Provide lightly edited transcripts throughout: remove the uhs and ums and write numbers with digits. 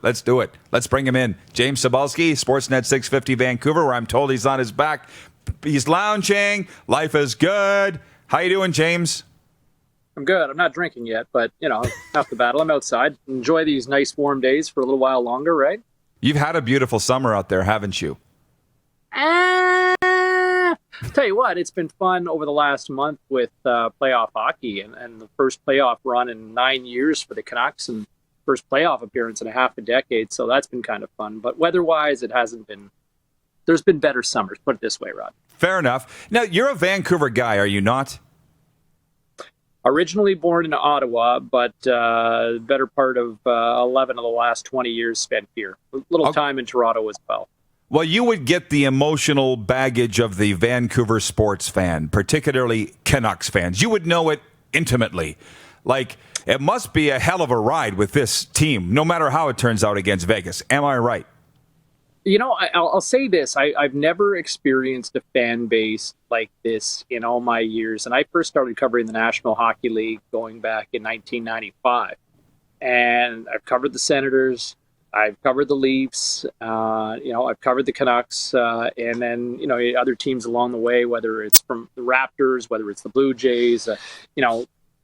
Let's do it. Let's bring him in. James Cybulski, Sportsnet 650 Vancouver, where I'm told he's on his back. He's lounging. Life is good. How you doing, James? I'm good. I'm not drinking yet, but, half the battle. I'm outside. Enjoy these nice warm days for a little while longer, right? You've had a beautiful summer out there, haven't you? Tell you what, it's been fun over the last month with playoff hockey and the first playoff run in 9 years for the Canucks and first playoff appearance in a half a decade. So that's been kind of fun. But weather-wise, it hasn't been. There's been better summers, put it this way, Rod. Fair enough. Now, you're a Vancouver guy, are you not? Originally born in Ottawa, but better part of 11 of the last 20 years spent here. A little time in Toronto as well. Well, you would get the emotional baggage of the Vancouver sports fan, particularly Canucks fans. You would know it intimately. Like, it must be a hell of a ride with this team, no matter how it turns out against Vegas. Am I right? I'll say this. I've never experienced a fan base like this in all my years. And I first started covering the National Hockey League going back in 1995. And I've covered the Senators. I've covered the Leafs, I've covered the Canucks, and then, other teams along the way, whether it's from the Raptors, whether it's the Blue Jays,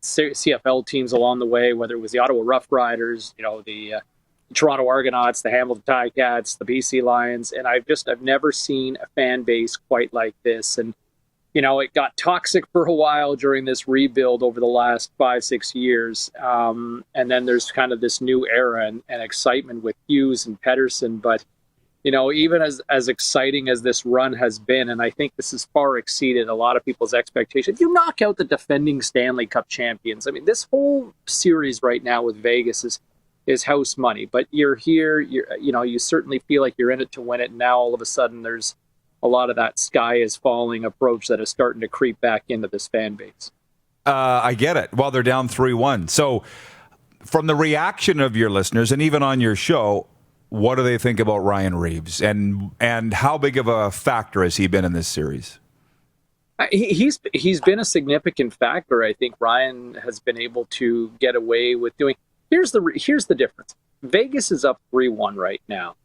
CFL teams along the way, whether it was the Ottawa Rough Riders, the Toronto Argonauts, the Hamilton Ticats, the BC Lions, and I've never seen a fan base quite like this. And it got toxic for a while during this rebuild over the last 5-6 years. And then there's kind of this new era and excitement with Hughes and Pedersen. But, even as exciting as this run has been, and I think this has far exceeded a lot of people's expectations, you knock out the defending Stanley Cup champions. I mean, this whole series right now with Vegas is house money. But you're here, you certainly feel like you're in it to win it. And now all of a sudden there's a lot of that sky is falling approach that is starting to creep back into this fan base. I get it. Well, they're down 3-1. So from the reaction of your listeners and even on your show, what do they think about Ryan Reaves and how big of a factor has he been in this series? He's been a significant factor. I think Ryan has been able to get away with doing. Here's the difference. Vegas is up 3-1 right now.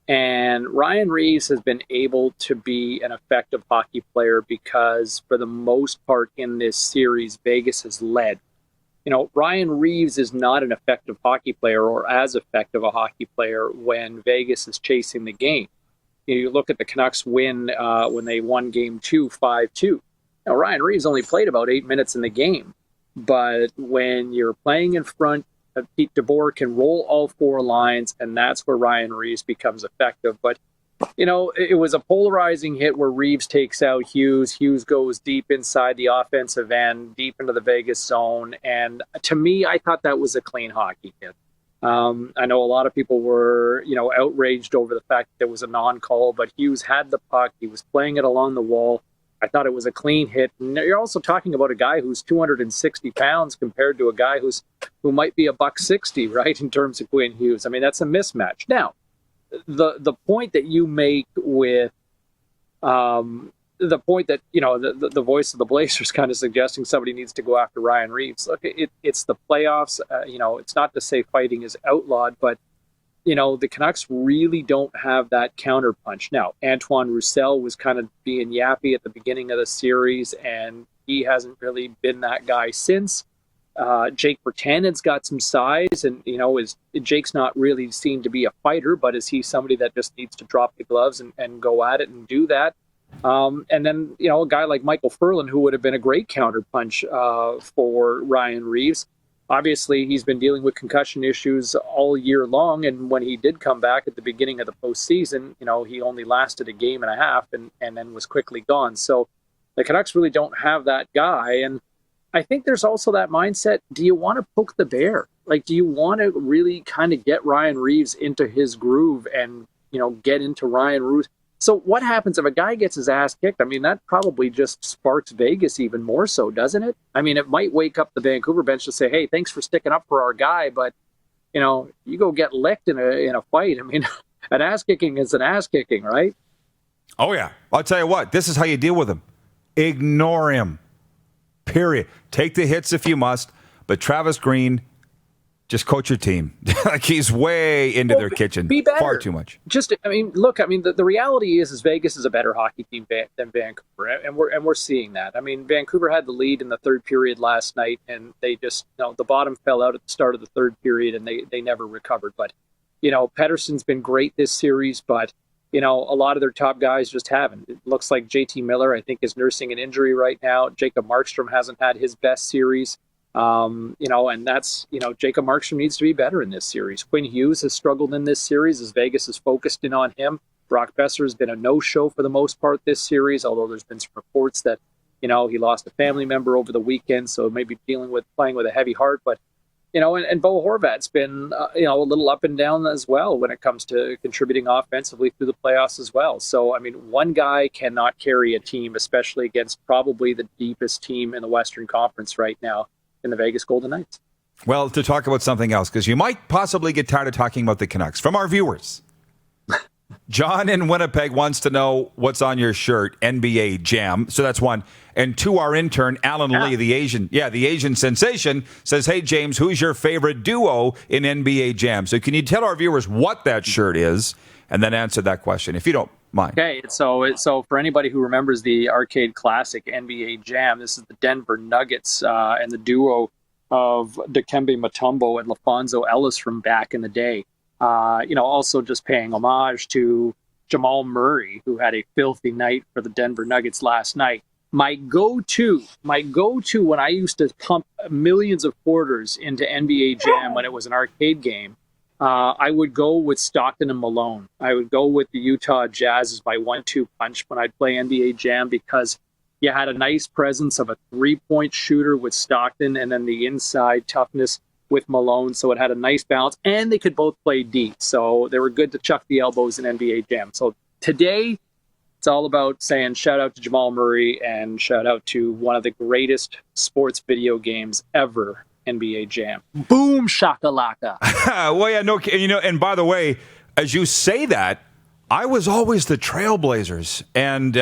And Ryan Reaves has been able to be an effective hockey player because, for the most part in this series, Vegas has led. Ryan Reaves is not an effective hockey player or as effective a hockey player when Vegas is chasing the game. You look at the Canucks win when they won Game 2, 5-2. Now, Ryan Reaves only played about 8 minutes in the game. But when you're playing in front, Pete DeBoer can roll all four lines, and that's where Ryan Reaves becomes effective. But, it was a polarizing hit where Reaves takes out Hughes. Hughes goes deep inside the offensive end, deep into the Vegas zone. And to me, I thought that was a clean hockey hit. I know a lot of people were, outraged over the fact that there was a non-call, but Hughes had the puck. He was playing it along the wall. I thought it was a clean hit. And you're also talking about a guy who's 260 pounds compared to a guy who might be $160, right, in terms of Quinn Hughes. I mean, that's a mismatch. Now, the point that you make with the point that, the voice of the Blazers kind of suggesting somebody needs to go after Ryan Reaves. Look, it's the playoffs. It's not to say fighting is outlawed, but the Canucks really don't have that counterpunch. Now, Antoine Roussel was kind of being yappy at the beginning of the series, and he hasn't really been that guy since. Jake Virtanen's got some size, and, Jake's not really seen to be a fighter, but is he somebody that just needs to drop the gloves and go at it and do that? And then, a guy like Michael Furlan, who would have been a great counterpunch for Ryan Reaves. Obviously, he's been dealing with concussion issues all year long, and when he did come back at the beginning of the postseason, he only lasted a game and a half and then was quickly gone. So the Canucks really don't have that guy, and I think there's also that mindset, do you want to poke the bear? Like, do you want to really kind of get Ryan Reaves into his groove and, get into Ryan Reaves? So what happens if a guy gets his ass kicked? I mean, that probably just sparks Vegas even more so, doesn't it? I mean, it might wake up the Vancouver bench to say, hey, thanks for sticking up for our guy, but, you go get licked in a fight. I mean, an ass kicking is an ass kicking, right? Oh, yeah. I'll tell you what, this is how you deal with him. Ignore him. Period. Take the hits if you must, but Travis Green, Just coach your team. Like he's way into their kitchen. Be better. Far too much. The reality is Vegas is a better hockey team than Vancouver, and we're seeing that. I mean, Vancouver had the lead in the third period last night, and they just, the bottom fell out at the start of the third period, and they never recovered. But, Pedersen's been great this series, but, a lot of their top guys just haven't. It looks like JT Miller, I think, is nursing an injury right now. Jacob Markstrom hasn't had his best series. And that's, Jacob Markstrom needs to be better in this series. Quinn Hughes has struggled in this series as Vegas is focused in on him. Brock Besser has been a no-show for the most part this series, although there's been some reports that, he lost a family member over the weekend, so maybe playing with a heavy heart. But, and Bo Horvat's been, a little up and down as well when it comes to contributing offensively through the playoffs as well. So, one guy cannot carry a team, especially against probably the deepest team in the Western Conference right now, in the Vegas Golden Knights. Well, to talk about something else, because you might possibly get tired of talking about the Canucks. From our viewers, John in Winnipeg wants to know what's on your shirt, NBA Jam. So that's one. And two, our intern, Alan Lee, the Asian sensation, says, hey, James, who's your favorite duo in NBA Jam? So can you tell our viewers what that shirt is and then answer that question, if you don't mind? Okay, so for anybody who remembers the arcade classic NBA Jam, this is the Denver Nuggets and the duo of Dikembe Mutombo and LaFonso Ellis from back in the day. Also just paying homage to Jamal Murray, who had a filthy night for the Denver Nuggets last night. My go-to when I used to pump millions of quarters into NBA Jam when it was an arcade game, I would go with Stockton and Malone. I would go with the Utah Jazz as my 1-2 punch when I'd play NBA Jam, because you had a nice presence of a three-point shooter with Stockton and then the inside toughness with Malone. So it had a nice balance, and they could both play deep. So they were good to chuck the elbows in NBA Jam. So today, it's all about saying shout out to Jamal Murray and shout out to one of the greatest sports video games ever, NBA Jam. Boom shakalaka. Well, yeah, no, and by the way, as you say that, I was always the Trailblazers, and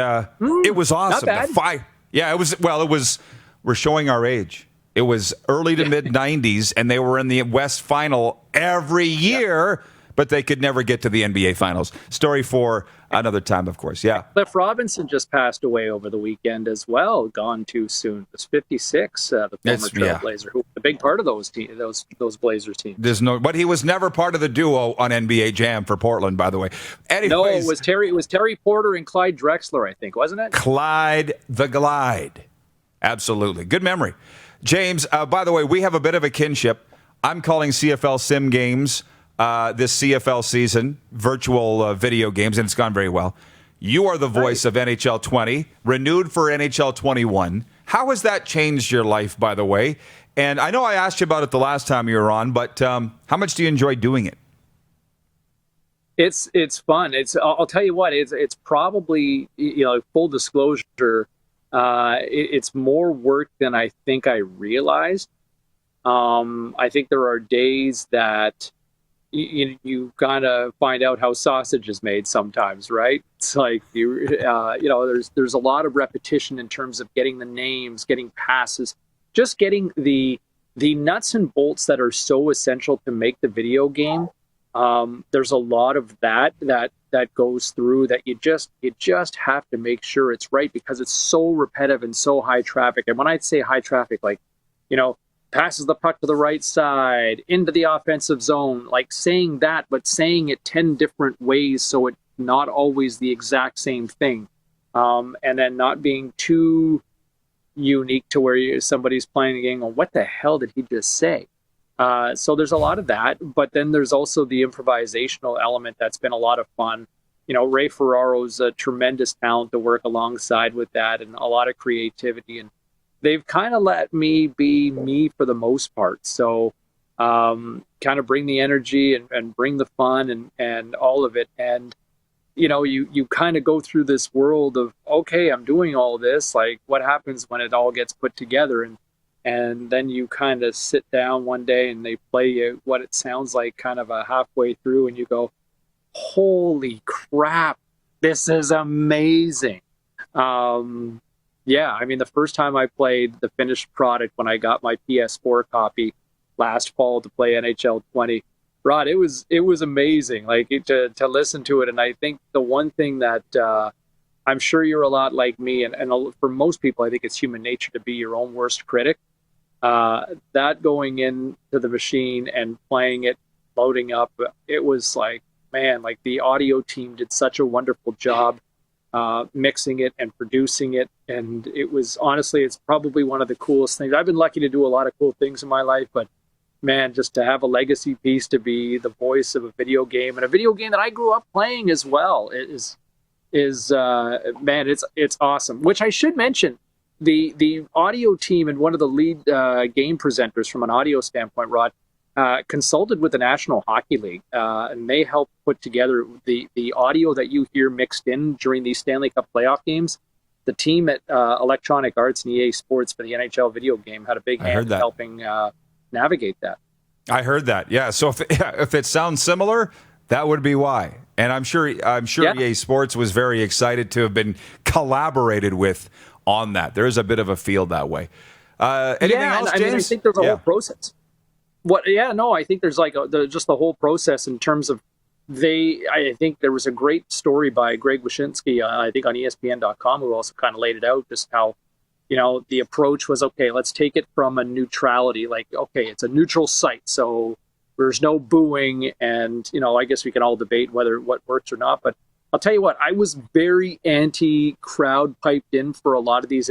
it was awesome. Not bad. It was, we're showing our age. It was early to mid 90s, and they were in the West Final every year, but they could never get to the NBA Finals. Story for another time, of course. Yeah. Cliff Robinson just passed away over the weekend as well. Gone too soon. It was 56. The former Trailblazer, who was a big part of those Blazers teams. But he was never part of the duo on NBA Jam for Portland, by the way. Anyways, no, it was Terry Porter and Clyde Drexler, I think, wasn't it? Clyde the Glide. Absolutely. Good memory. James, by the way, we have a bit of a kinship. I'm calling CFL Sim Games this CFL season, virtual video games, and it's gone very well. You are the voice of NHL 20, renewed for NHL 21. How has that changed your life, by the way? And I know I asked you about it the last time you were on, but how much do you enjoy doing it? It's fun. I'll tell you what. It's probably, full disclosure. It's more work than I think I realized. I think there are days that you kind of find out how sausage is made sometimes, right? It's like there's a lot of repetition in terms of getting the names, getting passes, just getting the nuts and bolts that are so essential to make the video game. There's a lot of that goes through that you just have to make sure it's right, because it's so repetitive and so high traffic. And when I say high traffic, like, passes the puck to the right side, into the offensive zone, like saying that, but saying it 10 different ways, so it's not always the exact same thing. And then not being too unique to where somebody's playing a game, well, what the hell did he just say? So there's a lot of that, but then there's also the improvisational element that's been a lot of fun. Ray Ferraro's a tremendous talent to work alongside with that, and a lot of creativity. And they've kind of let me be me for the most part. So kind of bring the energy and bring the fun and all of it. And, you kind of go through this world of, okay, I'm doing all this. Like, what happens when it all gets put together? And then you kind of sit down one day and they play you what it sounds like kind of a halfway through, and you go, holy crap, this is amazing. The first time I played the finished product when I got my PS4 copy, last fall to play NHL 20. Rod, it was amazing, like to listen to it. And I think the one thing that I'm sure you're a lot like me, and for most people, I think it's human nature to be your own worst critic. That going into the machine and playing it, loading up, it was like, man, like the audio team did such a wonderful job mixing it and producing it. And it was, honestly, it's probably one of the coolest things. I've been lucky to do a lot of cool things in my life, but man, just to have a legacy piece, to be the voice of a video game, and a video game that I grew up playing as well, is man, it's awesome. Which I should mention, the audio team and one of the lead game presenters from an audio standpoint, Rod, consulted with the National Hockey League, and they helped put together the audio that you hear mixed in during these Stanley Cup playoff games. The team at Electronic Arts and EA Sports for the NHL video game had a big hand in helping navigate that. I heard that. Yeah. So if it sounds similar, that would be why. And I'm sure EA Sports was very excited to have been collaborated with on that. There is a bit of a feel that way. Anything else, James? I think there's a whole process. I think there's like just the whole process in terms of I think there was a great story by Greg Wyshynski, I think on ESPN.com, who also kind of laid it out, just how, the approach was, okay, let's take it from a neutrality, like, okay, it's a neutral site, so there's no booing, and, I guess we can all debate what works or not, but I'll tell you what, I was very anti-crowd piped in for a lot of these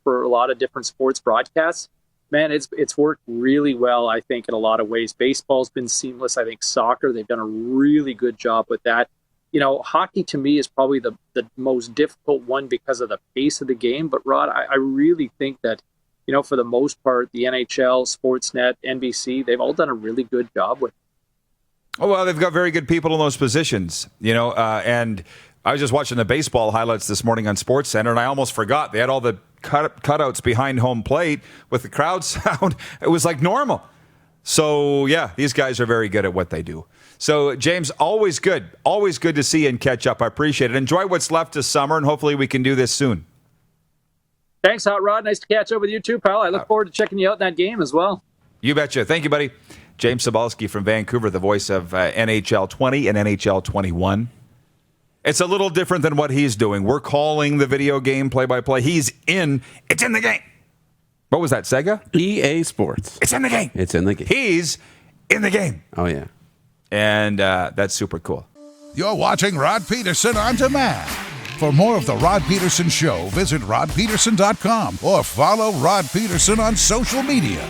for a lot of different sports broadcasts. Man, it's worked really well, I think, in a lot of ways. Baseball's been seamless. I think soccer, they've done a really good job with that. Hockey to me is probably the most difficult one because of the pace of the game. But Rod, I really think that, for the most part, the NHL, Sportsnet, NBC, they've all done a really good job with it. Oh, well, they've got very good people in those positions, and I was just watching the baseball highlights this morning on SportsCenter, and I almost forgot. They had all the cutouts behind home plate with the crowd sound. It was like normal. So, yeah, these guys are very good at what they do. So, James, always good to see you and catch up. I appreciate it. Enjoy what's left of summer, and hopefully we can do this soon. Thanks, Hot Rod. Nice to catch up with you too, pal. I look forward to checking you out in that game as well. You betcha. Thank you, buddy. James Cybulski from Vancouver, the voice of NHL 20 and NHL 21. It's a little different than what he's doing. We're calling the video game play-by-play. It's in the game. What was that, Sega? EA Sports. It's in the game. It's in the game. He's in the game. Oh, yeah. And that's super cool. You're watching Rod Pedersen On Demand. For more of The Rod Pedersen Show, visit rodpedersen.com or follow Rod Pedersen on social media.